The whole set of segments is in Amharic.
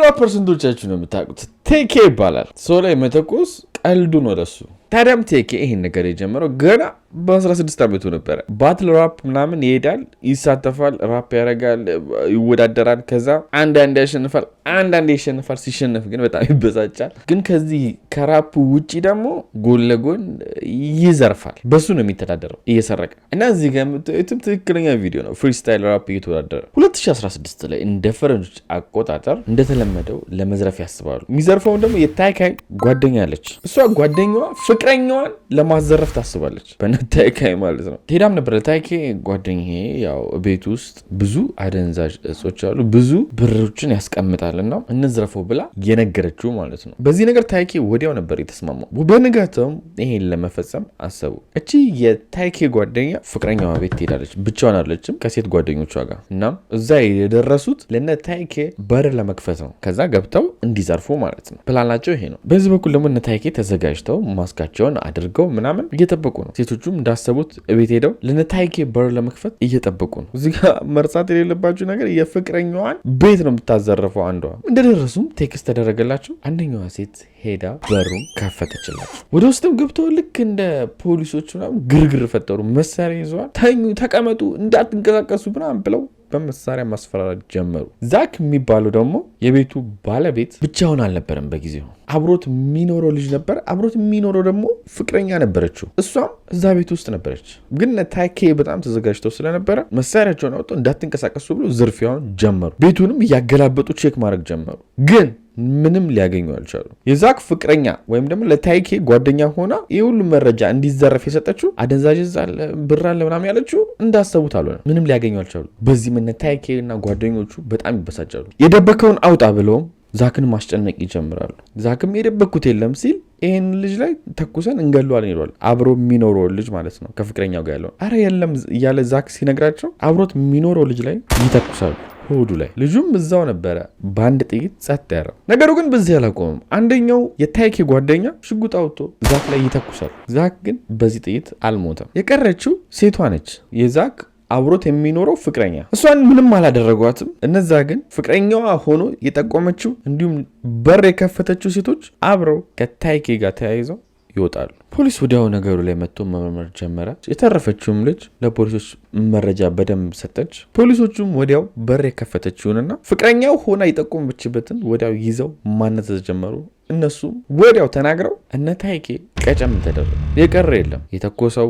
ራፐር ስንቶቻችሁ ነው የምታውቁት? ቴኬ ይባላል። ሰው ላይ መተኮስ ቀልዱን ወደሱ። ታዲያም ቴኬ ይሄን ነገር የጀመረው ገና በ16 ዓመቱ ነበረ። ባትል ራፕ ምናምን ይሄዳል፣ ይሳተፋል፣ ራፕ ያደርጋል፣ ይወዳደራል። ከዛ አንዳንድ ያሸንፋል፣ አንዳንድ ይሸንፋል። ሲሸነፍ ግን በጣም ይበሳጫል። ግን ከዚህ ከራፑ ውጪ ደግሞ ጎን ለጎን ይዘርፋል። በሱ ነው የሚተዳደረው እየሰረቀ እና እዚህ ጋር የምታዩትም ትክክለኛ ቪዲዮ ነው። ፍሪስታይል ራፕ እየተወዳደረ 2016 ላይ እንደ ፈረንጆች አቆጣጠር እንደተለመደው ለመዝረፍ ያስባሉ። የሚዘርፈውን ደግሞ የታይካይ ጓደኛ አለች። እሷ ጓደኛዋ ፍቅረኛዋን ለማዘረፍ ታስባለች። ታይካይ ማለት ነው። ሄዳም ነበር ለታይኬ ጓደኛዬ ያው ቤት ውስጥ ብዙ አደንዛዥ እጾች አሉ፣ ብዙ ብሮችን ያስቀምጣልና እንዝረፈው ብላ የነገረችው ማለት ነው። በዚህ ነገር ታይኬ ወዲያው ነበር የተስማማው። በንጋታውም ይሄን ለመፈጸም አሰቡ። እቺ የታይኬ ጓደኛ ፍቅረኛዋ ቤት ትሄዳለች። ብቻዋን አለችም ከሴት ጓደኞቿ ጋር። እናም እዛ የደረሱት ለነ ታይኬ በር ለመክፈት ነው። ከዛ ገብተው እንዲዘርፉ ማለት ነው። ፕላናቸው ይሄ ነው። በዚህ በኩል ደግሞ እነ ታይኬ ተዘጋጅተው ማስካቸውን አድርገው ምናምን እየጠበቁ ነው። ሴቶቹ እንዳሰቡት ቤት ሄደው ለነታይኬ በር ለመክፈት እየጠበቁ ነው። እዚህ ጋር መርሳት የሌለባችሁ ነገር የፍቅረኛዋን ቤት ነው የምታዘረፈው። አንዷ እንደደረሱም ቴክስት ተደረገላቸው። አንደኛዋ ሴት ሄዳ በሩን ከፈተችላቸው። ወደ ውስጥም ገብተው ልክ እንደ ፖሊሶች ምናምን ግርግር ፈጠሩ። መሳሪያ ይዘዋል። ተኙ፣ ተቀመጡ፣ እንዳትንቀሳቀሱ ምናምን ብለው በመሳሪያ ማስፈራራት ጀመሩ። ዛክ የሚባለው ደግሞ የቤቱ ባለቤት ብቻውን አልነበረም። በጊዜው አብሮት የሚኖረው ልጅ ነበር። አብሮት የሚኖረው ደግሞ ፍቅረኛ ነበረችው። እሷም እዛ ቤት ውስጥ ነበረች። ግን ታይኬ በጣም ተዘጋጅተው ስለነበረ መሳሪያቸውን አውጥተው እንዳትንቀሳቀሱ ብሎ ዝርፊያውን ጀመሩ። ቤቱንም እያገላበጡ ቼክ ማድረግ ጀመሩ። ግን ምንም ሊያገኙ አልቻሉ። የዛክ ፍቅረኛ ወይም ደግሞ ለታይኬ ጓደኛ ሆና የሁሉ መረጃ እንዲዘረፍ የሰጠችው አደንዛዥ አለ፣ ብር አለ ምናምን ያለችው እንዳሰቡት አልሆነ። ምንም ሊያገኙ አልቻሉ። በዚህ ምን ታይኬ እና ጓደኞቹ በጣም ይበሳጫሉ። የደበከውን አውጣ ብለውም ዛክን ማስጨነቅ ይጀምራሉ። ዛክም የደበኩት የለም ሲል ይህን ልጅ ላይ ተኩሰን እንገለዋለን ይሏል። አብሮ የሚኖረው ልጅ ማለት ነው ከፍቅረኛው ጋር ያለው። አረ የለም እያለ ዛክ ሲነግራቸው አብሮት የሚኖረው ልጅ ላይ ይተኩሳሉ። ሆዱ ላይ ልጁም እዛው ነበረ። በአንድ ጥይት ጸጥ ያለው። ነገሩ ግን በዚህ አላቆመም። አንደኛው የታይኬ ጓደኛ ሽጉጥ አውጥቶ ዛክ ላይ ይተኩሳል። ዛክ ግን በዚህ ጥይት አልሞተም። የቀረችው ሴቷ ነች፣ የዛክ አብሮት የሚኖረው ፍቅረኛ። እሷን ምንም አላደረጓትም። እነዛ ግን ፍቅረኛዋ ሆኖ የጠቆመችው እንዲሁም በር የከፈተችው ሴቶች አብረው ከታይኬ ጋር ተያይዘው ይወጣሉ። ፖሊስ ወዲያው ነገሩ ላይ መጥቶ መመርመር ጀመረ። የተረፈችውም ልጅ ለፖሊሶች መረጃ በደንብ ሰጠች። ፖሊሶቹም ወዲያው በር የከፈተችውንና ፍቅረኛው ሆና የጠቆመችበትን ወዲያው ይዘው ማነዘዝ ጀመሩ። እነሱም ወዲያው ተናግረው እነ ታይኬ ቀጨም ተደረገ። የቀረ የለም። የተኮሰው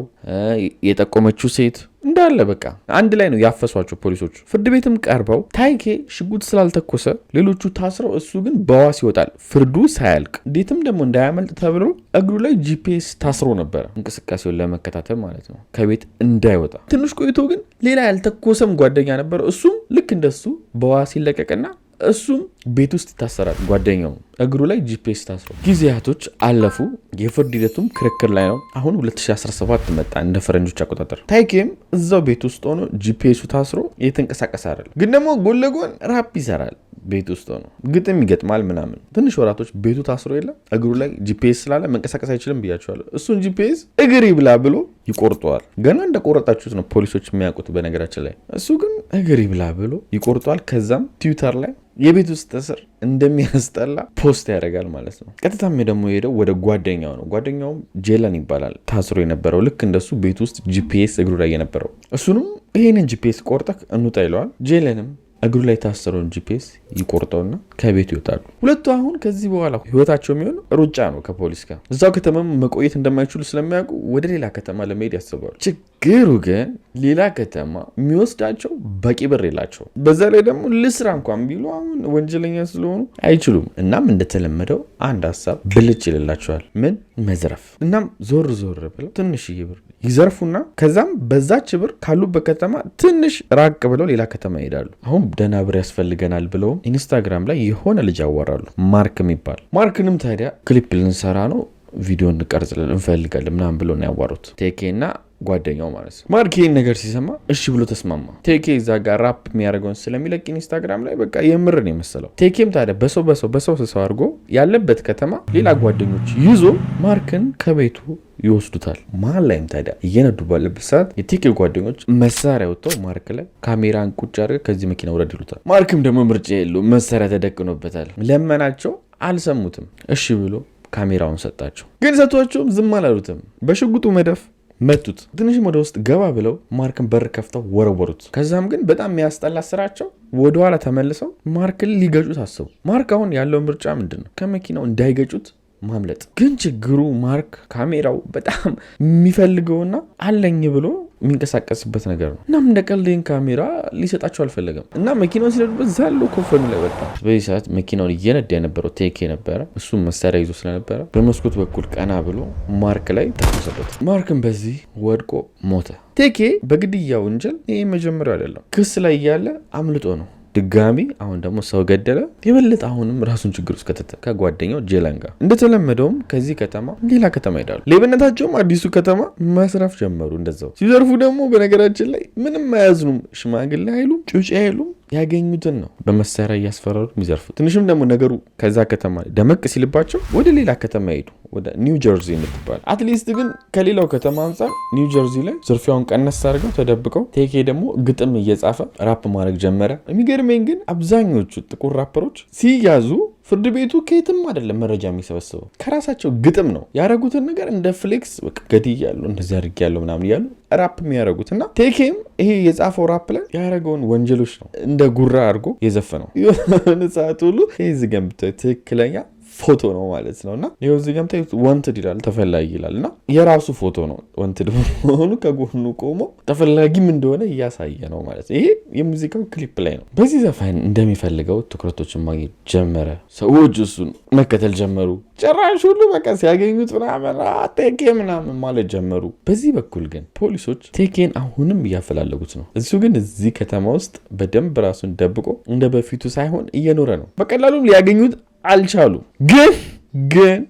የጠቆመችው ሴት እንዳለ በቃ አንድ ላይ ነው ያፈሷቸው ፖሊሶቹ። ፍርድ ቤትም ቀርበው ታይኬ ሽጉጥ ስላልተኮሰ ሌሎቹ ታስረው እሱ ግን በዋስ ይወጣል፣ ፍርዱ ሳያልቅ። እንዴትም ደግሞ እንዳያመልጥ ተብሎ እግሩ ላይ ጂፒኤስ ታስሮ ነበረ፣ እንቅስቃሴውን ለመከታተል ማለት ነው፣ ከቤት እንዳይወጣ። ትንሽ ቆይቶ ግን ሌላ ያልተኮሰም ጓደኛ ነበር። እሱም ልክ እንደሱ በዋስ ይለቀቅና እሱም ቤት ውስጥ ይታሰራል። ጓደኛው እግሩ ላይ ጂፒኤስ ታስሮ ጊዜያቶች አለፉ። የፍርድ ሂደቱም ክርክር ላይ ነው። አሁን 2017 መጣ እንደ ፈረንጆች አቆጣጠር። ታይኬም እዛው ቤት ውስጥ ሆኖ ጂፒኤሱ ታስሮ እየተንቀሳቀሰ አይደል፣ ግን ደግሞ ጎን ለጎን ራፕ ይሰራል። ቤት ውስጥ ሆኖ ግጥም ይገጥማል ምናምን። ትንሽ ወራቶች ቤቱ ታስሮ የለም እግሩ ላይ ጂፒኤስ ስላለ መንቀሳቀስ አይችልም ብያቸዋለሁ። እሱን ጂፒኤስ እግር ይብላ ብሎ ይቆርጠዋል። ገና እንደቆረጣችሁት ነው ፖሊሶች የሚያውቁት በነገራችን ላይ። እሱ ግን እግር ይብላ ብሎ ይቆርጠዋል። ከዛም ትዊተር ላይ የቤት ውስጥ እስር እንደሚያስጠላ ፖስት ያደርጋል ማለት ነው። ቀጥታም ደግሞ ሄደው ወደ ጓደኛው ነው። ጓደኛውም ጄለን ይባላል። ታስሮ የነበረው ልክ እንደሱ ቤት ውስጥ ጂፒኤስ እግሩ ላይ የነበረው። እሱንም ይሄንን ጂፒኤስ ቆርጠክ እንውጣ ይለዋል። ጄለንም እግሩ ላይ የታሰረውን ጂፒኤስ ይቆርጠውና ከቤቱ ይወጣሉ። ሁለቱ አሁን ከዚህ በኋላ ህይወታቸው የሚሆን ሩጫ ነው ከፖሊስ ጋር። እዛው ከተማ መቆየት እንደማይችሉ ስለሚያውቁ ወደ ሌላ ከተማ ለመሄድ ያስባሉ። ችግሩ ግን ሌላ ከተማ የሚወስዳቸው በቂ ብር የላቸው። በዛ ላይ ደግሞ ልስራ እንኳን ቢሉ አሁን ወንጀለኛ ስለሆኑ አይችሉም። እናም እንደተለመደው አንድ ሀሳብ ብልጭ ይልላቸዋል። ምን መዝረፍ። እናም ዞር ዞር ብለው ትንሽዬ ብር ይዘርፉና ከዛም በዛች ብር ካሉበት ከተማ ትንሽ ራቅ ብለው ሌላ ከተማ ይሄዳሉ። አሁን ደህና ብር ያስፈልገናል ብለው ኢንስታግራም ላይ የሆነ ልጅ ያወራሉ፣ ማርክ የሚባል። ማርክንም ታዲያ ክሊፕ ልንሰራ ነው፣ ቪዲዮ እንቀርጽ እንፈልጋለን ምናምን ብሎ ነው ያዋሩት። ቴኬና ጓደኛው ማለት ነው። ማርክ ይህን ነገር ሲሰማ እሺ ብሎ ተስማማ። ቴኬ እዛ ጋር ራፕ የሚያደርገውን ስለሚለቅ ኢንስታግራም ላይ በቃ የምርን የመሰለው። ቴኬም ታዲያ በሰው አድርጎ ያለበት ከተማ ሌላ ጓደኞች ይዞ ማርክን ከቤቱ ይወስዱታል። መሀል ላይም ታዲያ እየነዱ ባለበት ሰዓት የቴኬ ጓደኞች መሳሪያ ወጥተው ማርክ ላይ ካሜራን ቁጭ አድርገው ከዚህ መኪና ውረድ ይሉታል። ማርክም ደግሞ ምርጫ የለው መሳሪያ ተደቅኖበታል። ለመናቸው አልሰሙትም። እሺ ብሎ ካሜራውን ሰጣቸው። ግን ሰጥቷቸውም ዝም አላሉትም። በሽጉጡ መደፍ መቱት። ትንሽም ወደ ውስጥ ገባ ብለው ማርክን በር ከፍተው ወረወሩት። ከዛም ግን በጣም የሚያስጠላ ስራቸው ወደኋላ ተመልሰው ማርክን ሊገጩት አሰቡ። ማርክ አሁን ያለው ምርጫ ምንድን ነው? ከመኪናው እንዳይገጩት ማምለጥ። ግን ችግሩ ማርክ ካሜራው በጣም የሚፈልገውና አለኝ ብሎ የሚንቀሳቀስበት ነገር ነው። እናም እንደ ቀልድን ካሜራ ሊሰጣቸው አልፈለገም እና መኪናውን ሲነዱበት ዛለው ኮፈኑ ላይ ወጣ። በዚህ ሰዓት መኪናውን እየነዳ የነበረው ቴኬ ነበረ። እሱም መሳሪያ ይዞ ስለነበረ በመስኮት በኩል ቀና ብሎ ማርክ ላይ ተኮሰበት። ማርክም በዚህ ወድቆ ሞተ። ቴኬ በግድያ ወንጀል ይህ መጀመሪያው አይደለም። ክስ ላይ እያለ አምልጦ ነው ድጋሚ አሁን ደግሞ ሰው ገደለ። የበለጠ አሁንም ራሱን ችግር ውስጥ ከተተ ከጓደኛው ጄለን ጋር። እንደተለመደውም ከዚህ ከተማ ሌላ ከተማ ሄዳሉ። ሌብነታቸውም አዲሱ ከተማ መስረፍ ጀመሩ። እንደዛው ሲዘርፉ ደግሞ በነገራችን ላይ ምንም አያዝኑም። ሽማግሌ አይሉም፣ ጩጬ አይሉም። ያገኙትን ነው በመሳሪያ እያስፈራሩ የሚዘርፉት። ትንሽም ደግሞ ነገሩ ከዛ ከተማ ደመቅ ሲልባቸው ወደ ሌላ ከተማ ሄዱ፣ ወደ ኒው ጀርዚ የምትባል። አትሊስት ግን ከሌላው ከተማ አንጻር ኒው ጀርዚ ላይ ዝርፊያውን ቀነስ አድርገው ተደብቀው፣ ቴኬ ደግሞ ግጥም እየጻፈ ራፕ ማድረግ ጀመረ። የሚገርመኝ ግን አብዛኞቹ ጥቁር ራፐሮች ሲያዙ ፍርድ ቤቱ ከየትም አይደለም መረጃ የሚሰበስበው ከራሳቸው ግጥም ነው። ያደረጉትን ነገር እንደ ፍሌክስ በቃ ገድያለሁ እንደዚህ አድርጌያለሁ ምናምን እያሉ ራፕ የሚያደርጉት እና ቴኬም ይሄ የጻፈው ራፕ ላይ ያደረገውን ወንጀሎች ነው እንደ ጉራ አድርጎ የዘፈነው። የሆነ ሰዓት ሁሉ ይህ ዝገምተ ትክክለኛ ፎቶ ነው ማለት ነው እና ይኸው እዚህ ጋር ታዩት ዋንትድ ይላል፣ ተፈላጊ ይላል እና የራሱ ፎቶ ነው ዋንትድ መሆኑ ከጎኑ ቆሞ ተፈላጊም እንደሆነ እያሳየ ነው ማለት ነው። ይሄ የሙዚቃው ክሊፕ ላይ ነው። በዚህ ዘፈን እንደሚፈልገው ትኩረቶችን ማግኘት ጀመረ። ሰዎች እሱን መከተል ጀመሩ። ጭራሽ ሁሉ በቃ ሲያገኙት ምናምን ቴኬ ምናምን ማለት ጀመሩ። በዚህ በኩል ግን ፖሊሶች ቴኬን አሁንም እያፈላለጉት ነው። እሱ ግን እዚህ ከተማ ውስጥ በደንብ ራሱን ደብቆ እንደ በፊቱ ሳይሆን እየኖረ ነው። በቀላሉም ሊያገኙት አልቻሉ። ግን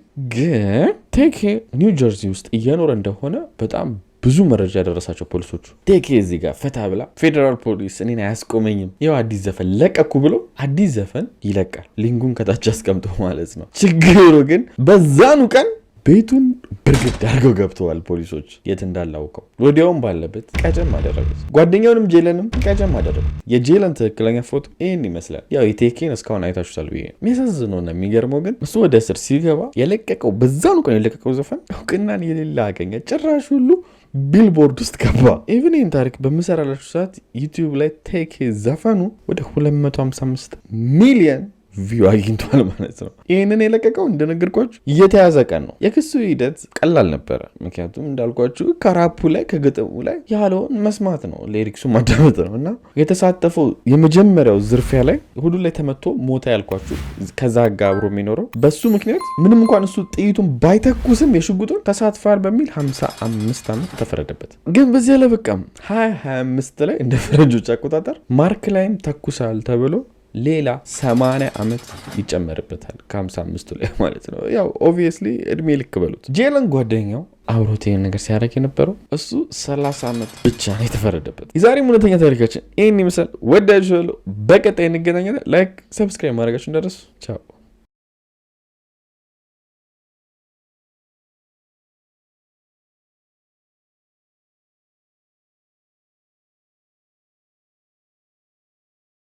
ቴኬ ኒው ጀርዚ ውስጥ እየኖረ እንደሆነ በጣም ብዙ መረጃ ያደረሳቸው ፖሊሶቹ። ቴኬ እዚህ ጋር ፈታ ብላ ፌዴራል ፖሊስ እኔን አያስቆመኝም ይኸው አዲስ ዘፈን ለቀኩ ብሎ አዲስ ዘፈን ይለቃል። ሊንኩን ከታች አስቀምጦ ማለት ነው። ችግሩ ግን በዛኑ ቀን ቤቱን ብርግድ አድርገው ገብተዋል ፖሊሶች። የት እንዳላውቀው ወዲያውም ባለበት ቀጨም አደረጉት። ጓደኛውንም ጄለንም ቀጨም አደረጉ። የጄለን ትክክለኛ ፎቶ ይህን ይመስላል። ያው የቴኬን እስካሁን አይታችሁታል ብዬ ነው። የሚያሳዝነውና የሚገርመው ግን እሱ ወደ እስር ሲገባ የለቀቀው በዛኑ ቀን የለቀቀው ዘፈን እውቅናን የሌላ አገኘ። ጭራሽ ሁሉ ቢልቦርድ ውስጥ ገባ። ኢቭን ይህን ታሪክ በምሰራላችሁ ሰዓት ዩቲዩብ ላይ ቴኬ ዘፈኑ ወደ 255 ሚሊዮን ቪው አግኝቷል ማለት ነው። ይህንን የለቀቀው እንደነገርኳችሁ እየተያዘ ቀን ነው። የክሱ ሂደት ቀላል ነበረ። ምክንያቱም እንዳልኳችሁ ከራፑ ላይ ከግጥሙ ላይ ያለውን መስማት ነው፣ ሌሪክሱ ማዳመጥ ነው እና የተሳተፈው የመጀመሪያው ዝርፊያ ላይ ሁሉ ላይ ተመቶ ሞታ ያልኳችሁ ከዛ ጋር አብሮ የሚኖረው በሱ ምክንያት ምንም እንኳን እሱ ጥይቱን ባይተኩስም የሽጉጡን ተሳትፏል በሚል 55 ዓመት ተፈረደበት። ግን በዚህ አለበቃም 2025 ላይ እንደ ፈረንጆች አቆጣጠር ማርክ ላይም ተኩሳል ተብሎ ሌላ 80 ዓመት ይጨመርበታል ከ55 ላይ ማለት ነው። ያው ኦብቪየስሊ እድሜ ልክ በሉት። ጄለን ጓደኛው አብሮት ይሄን ነገር ሲያደርግ የነበረው እሱ 30 ዓመት ብቻ ነው የተፈረደበት። የዛሬም እውነተኛ ታሪካችን ይህን ይመስላል። ወዳጅ በቀጣይ እንገናኛለን። ላይክ፣ ሰብስክራይብ ማድረጋችሁ እንዳትረሱ። ቻው።